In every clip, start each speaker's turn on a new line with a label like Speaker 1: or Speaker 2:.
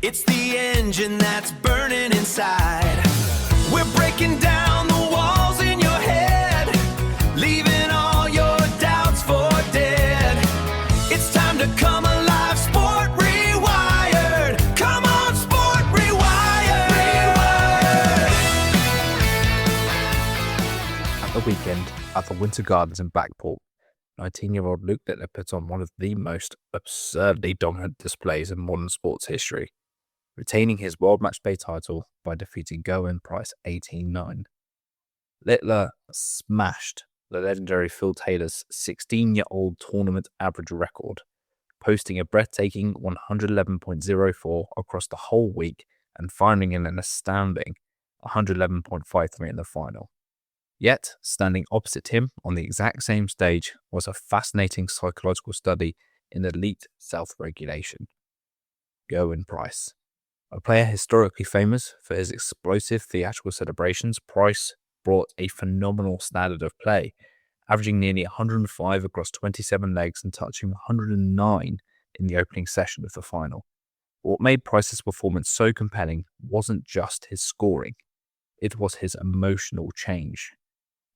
Speaker 1: It's the engine that's burning inside. We're breaking down the walls in your head, leaving all your doubts for dead. It's time to come alive, Sport Rewired. Come on, Sport Rewired.
Speaker 2: At the weekend, at the Winter Gardens in Blackpool, 19-year-old Luke Littler put on one of the most absurdly dominant displays in modern sports history, retaining his World Matchplay title by defeating Gerwyn Price 18-9. Littler smashed the legendary Phil Taylor's 16-year-old tournament average record, posting a breathtaking 111.04 across the whole week and finding in an astounding 111.53 in the final. Yet, standing opposite him on the exact same stage was a fascinating psychological study in elite self-regulation. Gerwyn Price. A player historically famous for his explosive theatrical celebrations, Price brought a phenomenal standard of play, averaging nearly 105 across 27 legs and touching 109 in the opening session of the final. What made Price's performance so compelling wasn't just his scoring, it was his emotional change.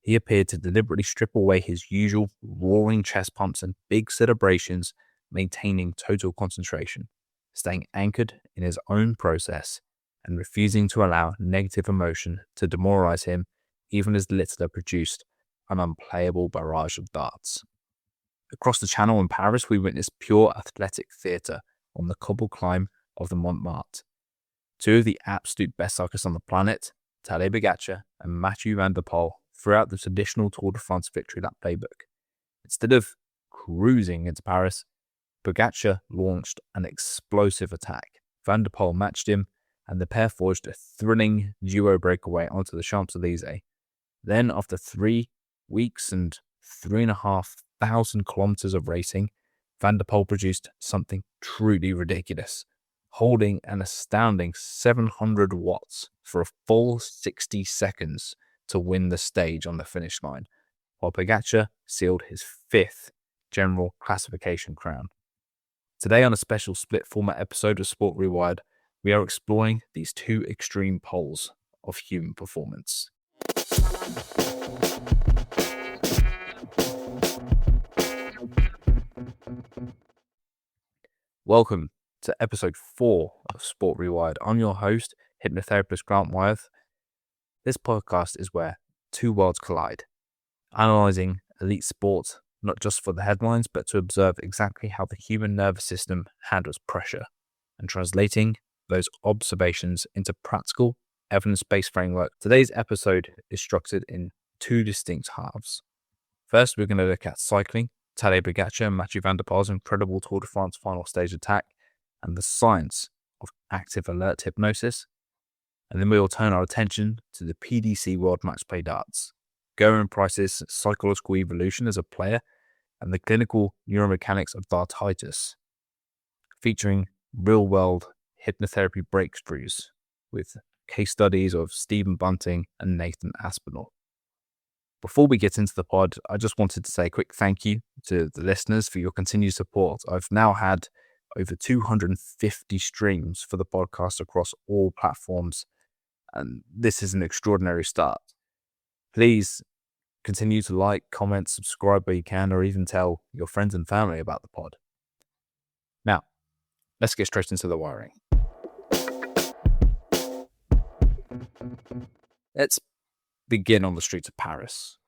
Speaker 2: He appeared to deliberately strip away his usual roaring chest pumps and big celebrations, maintaining total concentration, staying anchored in his own process and refusing to allow negative emotion to demoralize him, even as Littler produced an unplayable barrage of darts. Across the Channel in Paris, we witnessed pure athletic theatre on the cobble climb of the Montmartre. Two of the absolute best cyclists on the planet, Tadej Pogačar and Mathieu van der Poel, throughout the traditional Tour de France victory lap playbook. Instead of cruising into Paris, Pogačar launched an explosive attack. Van der Poel matched him, and the pair forged a thrilling duo breakaway onto the Champs-Élysées. Then, after 3 weeks and 3,500 kilometers of racing, Van der Poel produced something truly ridiculous, holding an astounding 700 watts for a full 60 seconds to win the stage on the finish line, while Pogačar sealed his 5th general classification crown. Today, on a special split format episode of Sport Rewired, we are exploring these two extreme poles of human performance. Welcome to episode 4 of Sport Rewired. I'm your host, hypnotherapist Grant Wyeth. This podcast is where two worlds collide, analysing elite sport not just for the headlines, but to observe exactly how the human nervous system handles pressure and translating those observations into practical, evidence-based framework. Today's episode is structured in two distinct halves. First, we're going to look at cycling, Tadej Pogačar and Mathieu van der Poel's incredible Tour de France final stage attack, and the science of active alert hypnosis. And then we will turn our attention to the PDC World Matchplay darts, Gerwyn Price's psychological evolution as a player, and the clinical neuro-mechanics of Dartitis, featuring real-world hypnotherapy breakthroughs with case studies of Stephen Bunting and Nathan Aspinall. Before we get into the pod, I just wanted to say a quick thank you to the listeners for your continued support. I've now had over 250 streams for the podcast across all platforms, and this is an extraordinary start. Please continue to like, comment, subscribe where you can, or even tell your friends and family about the pod. Now, let's get straight into the wiring. Let's begin on the streets of Paris.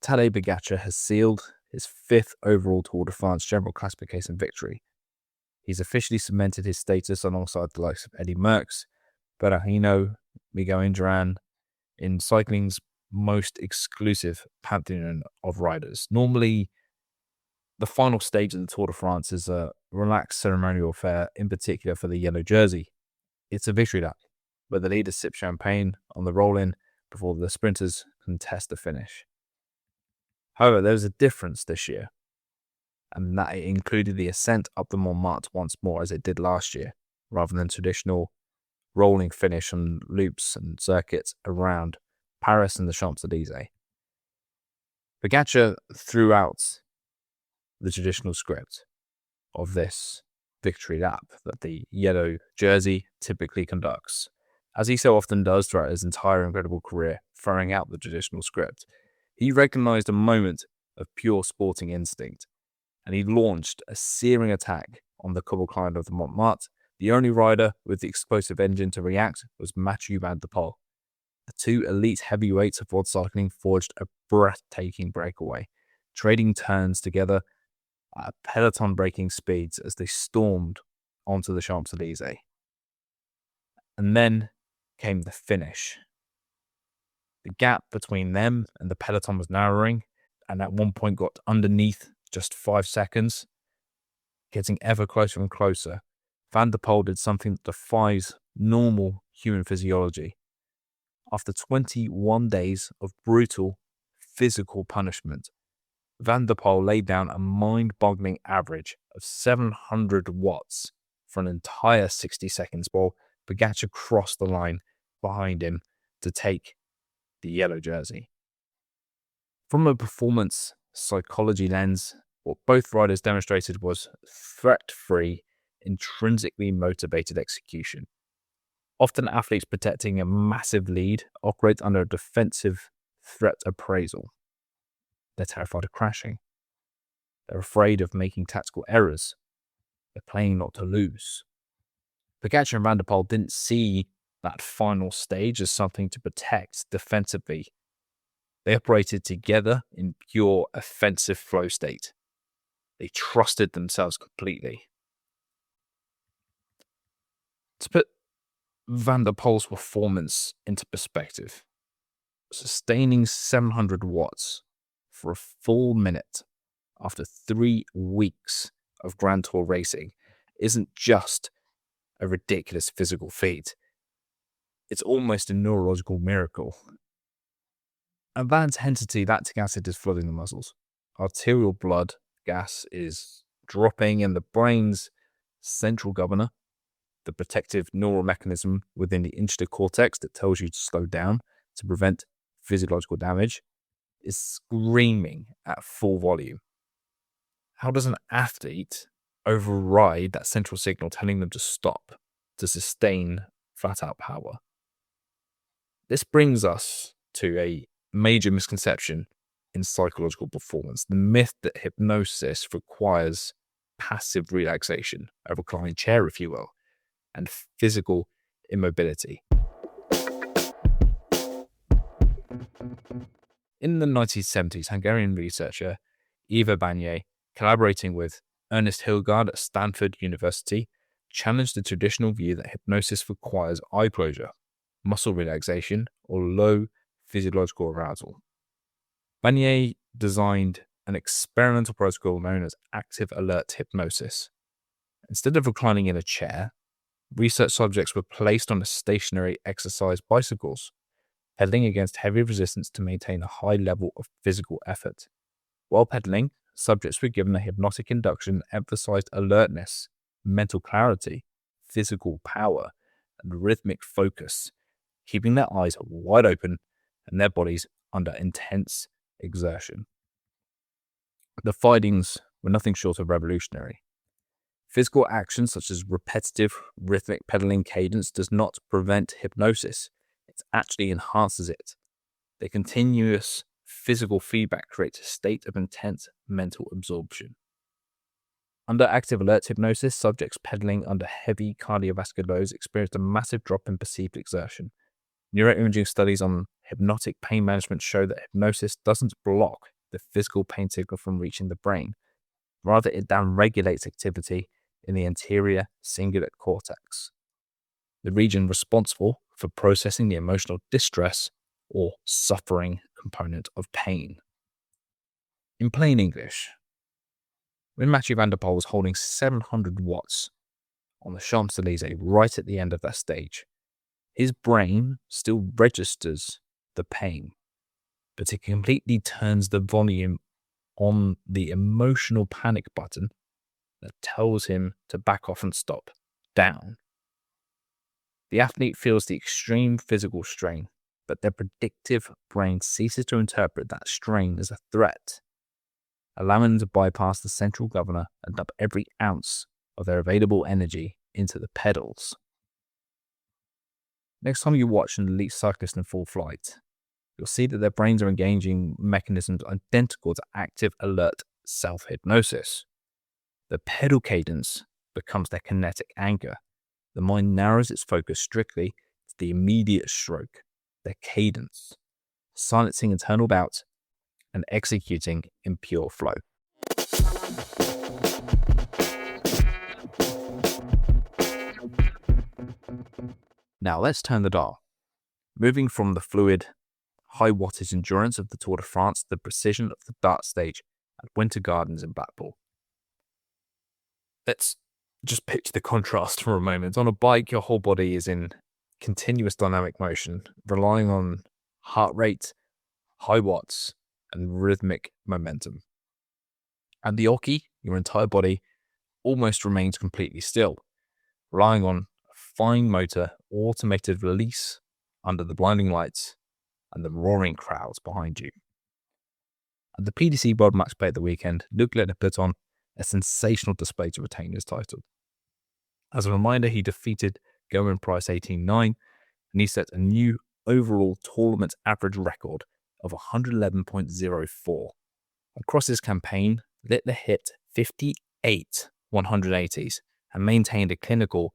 Speaker 2: Tadej Pogačar has sealed his 5th overall Tour de France general classification victory. He's officially cemented his status alongside the likes of Eddy Merckx, Berahino, Miguel Indurain in cycling's most exclusive pantheon of riders. Normally, the final stage of the Tour de France is a relaxed ceremonial affair, in particular for the yellow jersey. It's a victory lap, where the leaders sip champagne on the roll-in before the sprinters contest the finish. However, there was a difference this year, and that it included the ascent up the Montmartre once more as it did last year, rather than traditional rolling finish on loops and circuits around Paris and the Champs-Élysées. Pogačar threw out the traditional script of this victory lap that the yellow jersey typically conducts, as he so often does throughout his entire incredible career, throwing out the traditional script. He recognized a moment of pure sporting instinct, and he launched a searing attack on the cobble climb of the Montmartre. The only rider with the explosive engine to react was Mathieu van der Poel. The two elite heavyweights of world cycling forged a breathtaking breakaway, trading turns together at peloton-breaking speeds as they stormed onto the Champs-Élysées. And then came the finish. The gap between them and the peloton was narrowing, and at one point got underneath just 5 seconds, getting ever closer and closer. Van der Poel did something that defies normal human physiology. After 21 days of brutal physical punishment, Van der Poel laid down a mind-boggling average of 700 watts for an entire 60 seconds while Pogačar crossed the line behind him to take the yellow jersey. From a performance psychology lens, what both riders demonstrated was threat-free, intrinsically motivated execution. Often athletes protecting a massive lead operate under a defensive threat appraisal. They're terrified of crashing. They're afraid of making tactical errors. They're playing not to lose. Pogačar and Van der Poel didn't see that final stage as something to protect defensively. They operated together in pure offensive flow state. They trusted themselves completely. To put Van der Poel's performance into perspective, sustaining 700 watts for a full minute after 3 weeks of Grand Tour racing isn't just a ridiculous physical feat. It's almost a neurological miracle. At that intensity, lactic acid is flooding the muscles. Arterial blood gas is dropping, and the brain's central governor, the protective neural mechanism within the insular cortex that tells you to slow down to prevent physiological damage, is screaming at full volume. How does an athlete override that central signal telling them to stop, to sustain flat-out power? This brings us to a major misconception in psychological performance, the myth that hypnosis requires passive relaxation, a reclining chair, if you will, and physical immobility. In the 1970s, Hungarian researcher Eva Banyai, collaborating with Ernest Hilgard at Stanford University, challenged the traditional view that hypnosis requires eye closure, muscle relaxation, or low physiological arousal. Banyai designed an experimental protocol known as Active Alert Hypnosis. Instead of reclining in a chair, research subjects were placed on a stationary exercise bicycles, pedaling against heavy resistance to maintain a high level of physical effort. While pedaling, subjects were given a hypnotic induction that emphasized alertness, mental clarity, physical power, and rhythmic focus, keeping their eyes wide open and their bodies under intense exertion. The findings were nothing short of revolutionary. Physical action such as repetitive rhythmic pedaling cadence does not prevent hypnosis, it actually enhances it. The continuous physical feedback creates a state of intense mental absorption. Under active alert hypnosis, subjects pedaling under heavy cardiovascular loads experienced a massive drop in perceived exertion. Neuroimaging studies on hypnotic pain management show that hypnosis doesn't block the physical pain signal from reaching the brain. Rather, it downregulates activity in the anterior cingulate cortex, the region responsible for processing the emotional distress or suffering component of pain. In plain English, when Mathieu van der Poel was holding 700 watts on the Champs-Élysées right at the end of that stage, his brain still registers the pain, but it completely turns the volume on the emotional panic button that tells him to back off and stop down. The athlete feels the extreme physical strain, but their predictive brain ceases to interpret that strain as a threat, allowing them to bypass the central governor and dump every ounce of their available energy into the pedals. Next time you watch an elite cyclist in full flight, you'll see that their brains are engaging mechanisms identical to active alert self-hypnosis. The pedal cadence becomes their kinetic anchor. The mind narrows its focus strictly to the immediate stroke, their cadence, silencing internal doubts and executing in pure flow. Now let's turn the dial, moving from the fluid, high wattage endurance of the Tour de France to the precision of the dart stage at Winter Gardens in Blackpool. Let's just picture the contrast for a moment. On a bike, your whole body is in continuous dynamic motion, relying on heart rate, high watts, and rhythmic momentum. At the oche, your entire body almost remains completely still, relying on a fine motor, automated release under the blinding lights and the roaring crowds behind you. At the PDC World Matchplay at the weekend, Luc Littler put on a sensational display to retain his title. As a reminder, he defeated Gerwyn Price 18-9, and he set a new overall tournament average record of 111.04. Across his campaign, Littler hit 58 180s and maintained a clinical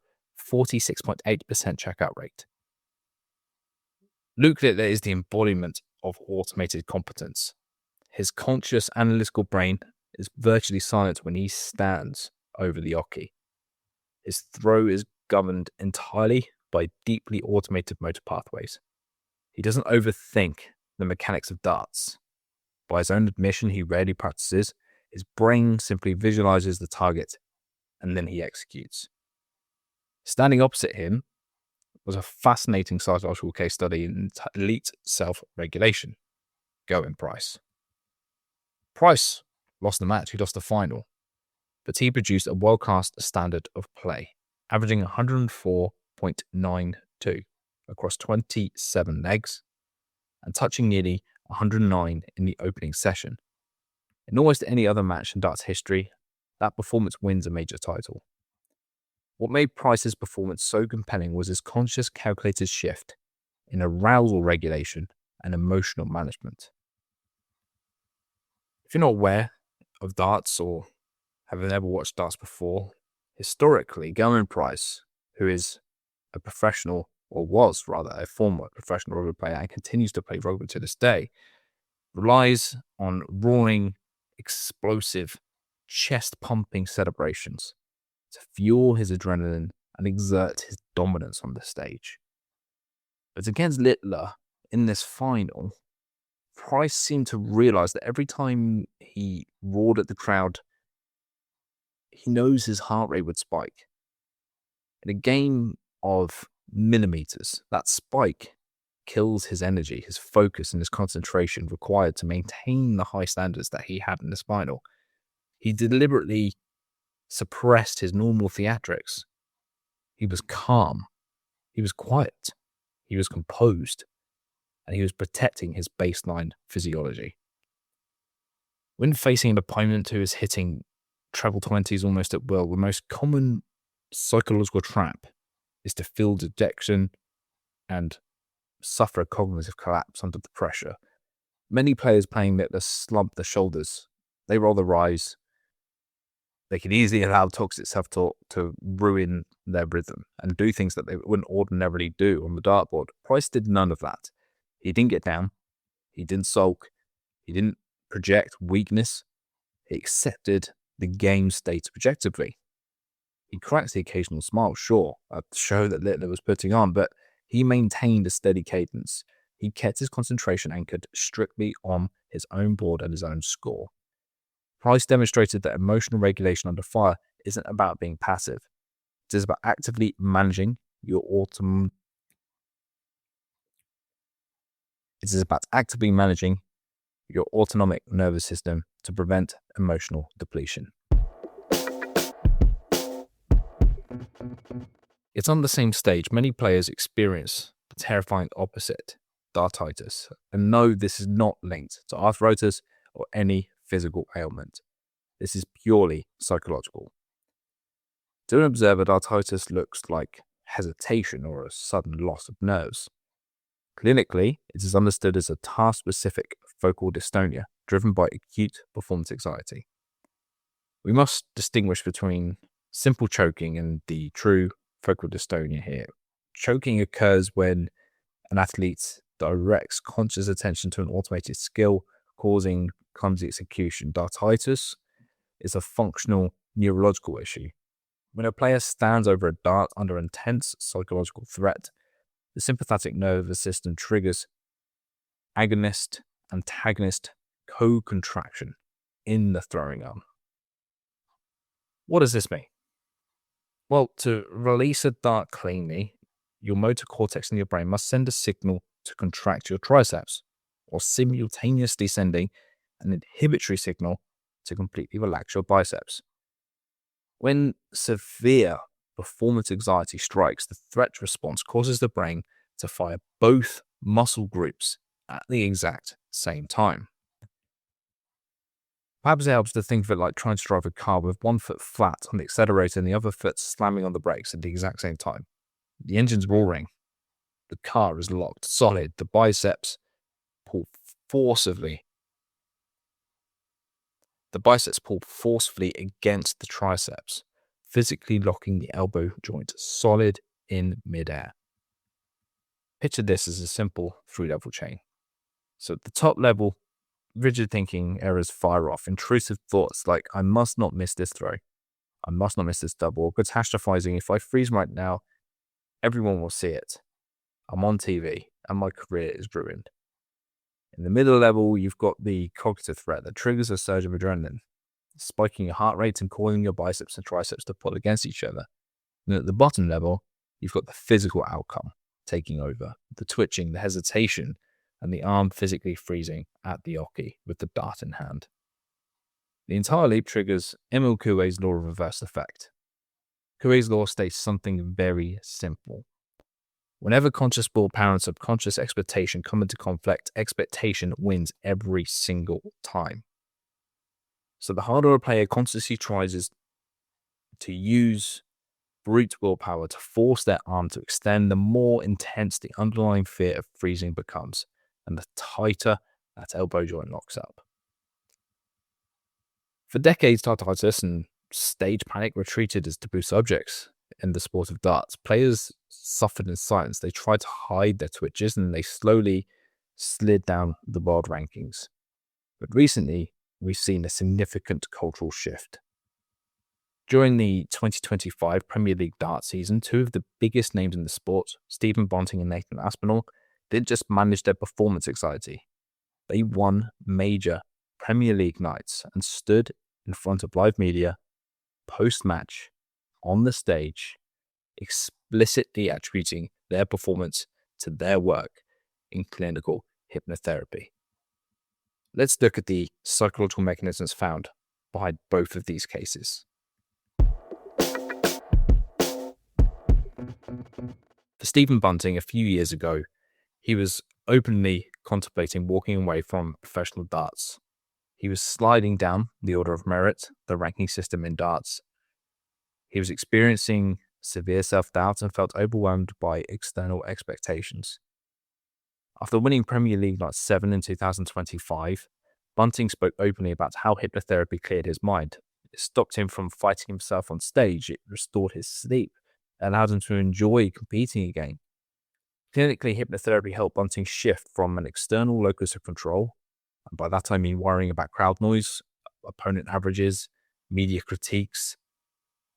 Speaker 2: 46.8% checkout rate. Luc Littler is the embodiment of automated competence. His conscious analytical brain is virtually silent when he stands over the oche. His throw is governed entirely by deeply automated motor pathways. He doesn't overthink the mechanics of darts. By his own admission, he rarely practices. His brain simply visualizes the target and then he executes. Standing opposite him was a fascinating psychological case study in elite self-regulation, Gerwyn Price. Price lost the match, he lost the final, but he produced a world-class standard of play, averaging 104.92 across 27 legs and touching nearly 109 in the opening session. In almost any other match in darts history, that performance wins a major title. What made Price's performance so compelling was his conscious, calculated shift in arousal regulation and emotional management. If you're not aware of darts or have never watched darts before, historically, Gerwyn Price, who is a professional, or was rather a former professional rugby player and continues to play rugby to this day, relies on roaring, explosive, chest-pumping celebrations to fuel his adrenaline and exert his dominance on the stage. But against Littler, in this final, Price seemed to realize that every time he roared at the crowd, he knows his heart rate would spike. In a game of millimeters, that spike kills his energy, his focus, and his concentration required to maintain the high standards that he had in this final. He deliberately suppressed his normal theatrics. He was calm. He was quiet. He was composed. And he was protecting his baseline physiology. When facing an opponent who is hitting treble 20s almost at will, the most common psychological trap is to feel dejection and suffer a cognitive collapse under the pressure. Many players playing Littler slump their shoulders. They roll their eyes. They can easily allow toxic self-talk to ruin their rhythm and do things that they wouldn't ordinarily do on the dartboard. Price did none of that. He didn't get down. He didn't sulk. He didn't project weakness. He accepted the game state objectively. He cracked the occasional smile, sure, at the show that Littler was putting on, but he maintained a steady cadence. He kept his concentration anchored strictly on his own board and his own score. Price demonstrated that emotional regulation under fire isn't about being passive. It is about actively managing your autonomic nervous system to prevent emotional depletion. It's on the same stage, many players experience the terrifying opposite, Dartitis, and no, this is not linked to arthritis or any physical ailment. This is purely psychological. To an observer, dartitis looks like hesitation or a sudden loss of nerves. Clinically, it is understood as a task-specific focal dystonia driven by acute performance anxiety. We must distinguish between simple choking and the true focal dystonia here. Choking occurs when an athlete directs conscious attention to an automated skill, causing clumsy execution. Dartitis is a functional neurological issue. When a player stands over a dart under intense psychological threat, the sympathetic nervous system triggers agonist-antagonist co-contraction in the throwing arm. What does this mean? Well, to release a dart cleanly, your motor cortex in your brain must send a signal to contract your triceps, or simultaneously sending an inhibitory signal to completely relax your biceps. When severe performance anxiety strikes, the threat response causes the brain to fire both muscle groups at the exact same time. Perhaps it helps to think of it like trying to drive a car with one foot flat on the accelerator and the other foot slamming on the brakes at the exact same time. The engine's roaring. The car is locked solid. The biceps pull forcibly. The biceps pull forcefully against the triceps, physically locking the elbow joint solid in midair. Picture this as a simple three-level chain. So at the top level, rigid thinking errors fire off. Intrusive thoughts like, I must not miss this throw. I must not miss this double. Or catastrophizing, if I freeze right now, everyone will see it. I'm on TV and my career is ruined. In the middle level, you've got the cognitive threat that triggers a surge of adrenaline, spiking your heart rate and causing your biceps and triceps to pull against each other. And at the bottom level, you've got the physical outcome taking over, the twitching, the hesitation, and the arm physically freezing at the oche with the dart in hand. The entire leap triggers Emile Coué's law of reverse effect. Coué's law states something very simple. Whenever conscious willpower and subconscious expectation come into conflict, expectation wins every single time. So the harder a player consciously tries is to use brute willpower to force their arm to extend, the more intense the underlying fear of freezing becomes, and the tighter that elbow joint locks up. For decades, dartitis and stage panic were treated as taboo subjects in the sport of darts. Players suffered in silence. They tried to hide their twitches and they slowly slid down the world rankings. But recently, we've seen a significant cultural shift. During the 2025 Premier League dart season, two of the biggest names in the sport, Stephen Bunting and Nathan Aspinall, didn't just manage their performance anxiety. They won major Premier League nights and stood in front of live media post-match on the stage, explicitly attributing their performance to their work in clinical hypnotherapy. Let's look at the psychological mechanisms found behind both of these cases. For Stephen Bunting, a few years ago, he was openly contemplating walking away from professional darts. He was sliding down the order of merit, the ranking system in darts. He was experiencing severe self-doubt and felt overwhelmed by external expectations. After winning Premier League Night 7 in 2025, Bunting spoke openly about how hypnotherapy cleared his mind. It stopped him from fighting himself on stage. It restored his sleep, allowed him to enjoy competing again. Clinically, hypnotherapy helped Bunting shift from an external locus of control, and by that I mean worrying about crowd noise, opponent averages, media critiques,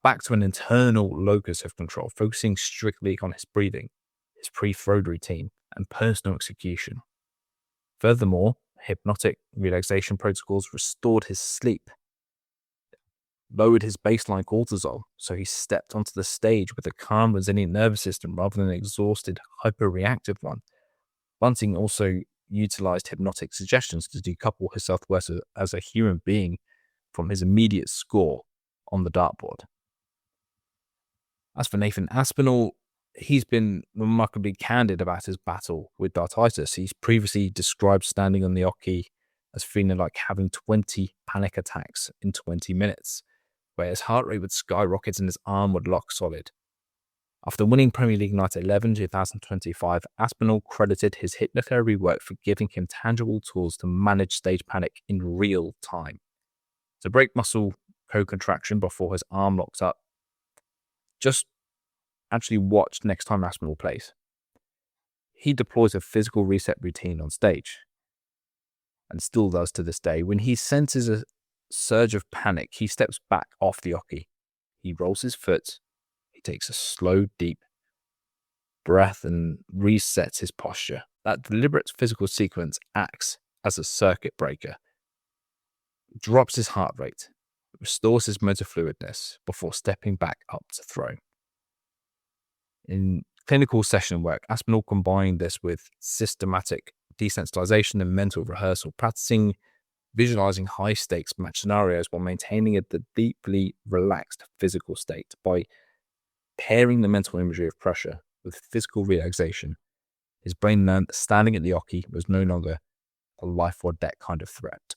Speaker 2: back to an internal locus of control, focusing strictly on his breathing, his pre-throw routine, and personal execution. Furthermore, hypnotic relaxation protocols restored his sleep, lowered his baseline cortisol, so he stepped onto the stage with a calm, resilient nervous system rather than an exhausted, hyperreactive one. Bunting also utilized hypnotic suggestions to decouple his self-worth as a human being from his immediate score on the dartboard. As for Nathan Aspinall, he's been remarkably candid about his battle with dartitis. He's previously described standing on the oche as feeling like having 20 panic attacks in 20 minutes. where his heart rate would skyrocket and his arm would lock solid. After winning Premier League Night 11 2025, Aspinall credited his hypnotherapy work for giving him tangible tools to manage stage panic in real time. To break muscle co-contraction before his arm locks up, just actually watch next time Aspinall plays. He deploys a physical reset routine on stage, and still does to this day. When he senses a surge of panic, he steps back off the oche. He rolls his foot, he takes a slow, deep breath and resets his posture. That deliberate physical sequence acts as a circuit breaker. It drops his heart rate, restores his motor fluidness before stepping back up to throw. In clinical session work, Aspinall combined this with systematic desensitization and mental rehearsal, practicing visualizing high-stakes match scenarios while maintaining a deeply relaxed physical state. By pairing the mental imagery of pressure with physical relaxation, his brain learned that standing at the oche was no longer a life or death kind of threat.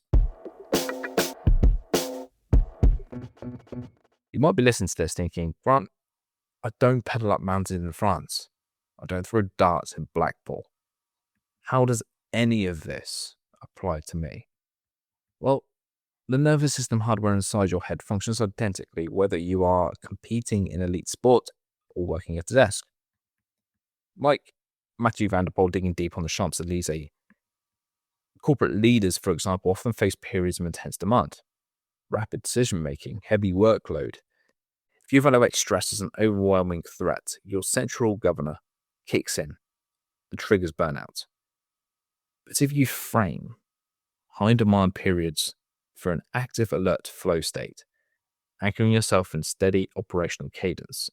Speaker 2: You might be listening to this thinking, Grant, I don't pedal up mountains in France. I don't throw darts in Blackpool. How does any of this apply to me? Well, the nervous system hardware inside your head functions identically whether you are competing in elite sport or working at a desk. Like Mathieu van der Poel digging deep on the Champs-Élysées. Corporate leaders, for example, often face periods of intense demand, rapid decision-making, heavy workload. If you evaluate stress as an overwhelming threat, your central governor kicks in and triggers burnout. But if you frame high-demand periods for an active alert flow state, anchoring yourself in steady operational cadence,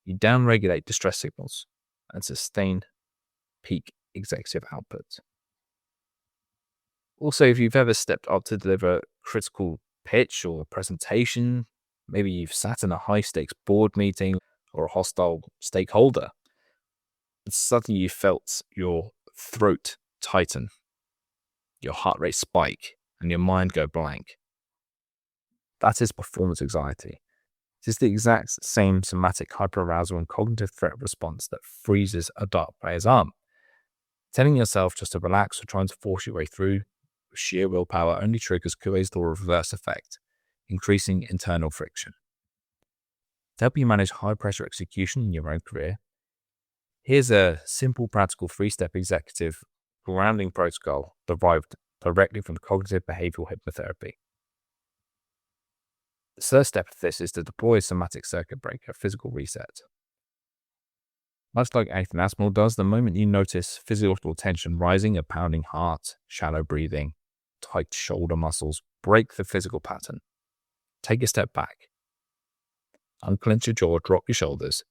Speaker 2: you downregulate distress signals and sustain peak executive output. Also, if you've ever stepped up to deliver a critical pitch or a presentation, maybe you've sat in a high-stakes board meeting or a hostile stakeholder, and suddenly you felt your throat tighten, your heart rate spike, and your mind go blank. That is performance anxiety. It is the exact same somatic hyperarousal and cognitive threat response that freezes a dart player's arm. Telling yourself just to relax or trying to force your way through with sheer willpower only triggers Coué's law of reverse effect, increasing internal friction. To help you manage high-pressure execution in your own career, here's a simple, practical 3-step executive grounding protocol derived directly from cognitive behavioral hypnotherapy. The first step of this is to deploy a somatic circuit breaker, physical reset. Much like anything Aspinall does, the moment you notice physiological tension rising, a pounding heart, shallow breathing, tight shoulder muscles, break the physical pattern. Take a step back. Unclench your jaw, drop your shoulders.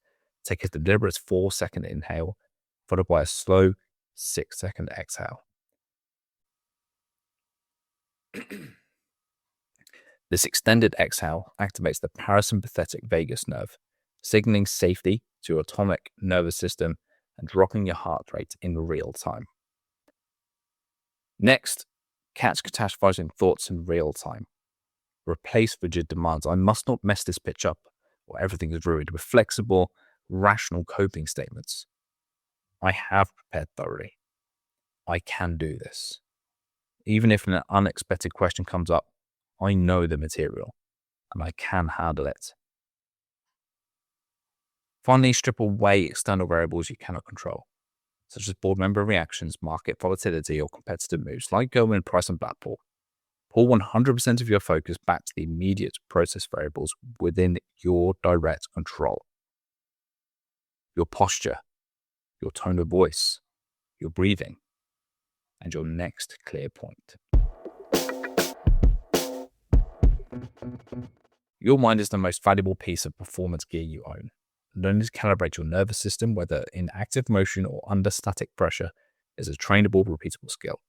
Speaker 2: Take a deliberate 4-second inhale, followed by a slow 6-second exhale. This extended exhale activates the parasympathetic vagus nerve, signaling safety to your autonomic nervous system and dropping your heart rate in real time. Next, catch catastrophizing thoughts in real time. Replace rigid demands. I must not mess this pitch up or everything is ruined with flexible, rational coping statements. I have prepared thoroughly. I can do this. Even if an unexpected question comes up, I know the material and I can handle it. Finally, strip away external variables you cannot control, such as board member reactions, market volatility, or competitive moves like Gerwyn Price and Blackpool. Pull 100% of your focus back to the immediate process variables within your direct control. Your posture, your tone of voice, your breathing, and your next clear point. Your mind is the most valuable piece of performance gear you own. Learning to calibrate your nervous system, whether in active motion or under static pressure, is a trainable, repeatable skill.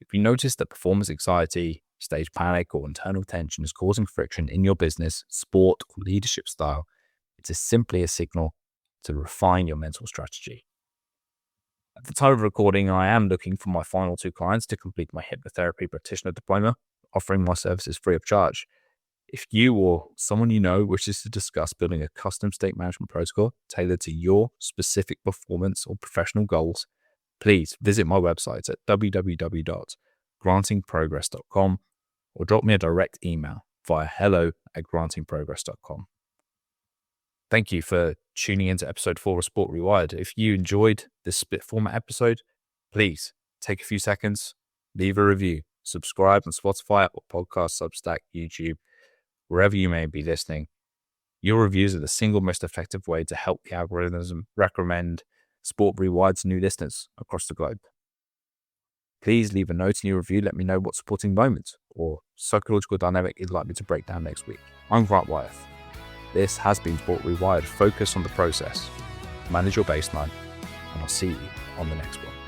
Speaker 2: If you notice that performance anxiety, stage panic, or internal tension is causing friction in your business, sport, or leadership style, it is simply a signal to refine your mental strategy. At the time of recording, I am looking for my final 2 clients to complete my hypnotherapy practitioner diploma, offering my services free of charge. If you or someone you know wishes to discuss building a custom state management protocol tailored to your specific performance or professional goals, please visit my website at www.grantingprogress.com or drop me a direct email via hello@grantingprogress.com. Thank you for tuning into episode 4 of Sport Rewired. If you enjoyed this split format episode, please take a few seconds, leave a review, subscribe on Spotify, Apple Podcasts, Substack, YouTube, wherever you may be listening. Your reviews are the single most effective way to help the algorithm recommend Sport Rewired to new listeners across the globe. Please leave a note in your review. Let me know what supporting moment or psychological dynamic you'd like me to break down next week. I'm Grant Wyeth. This has been Sport Rewired. Focus on the process, manage your baseline, and I'll see you on the next one.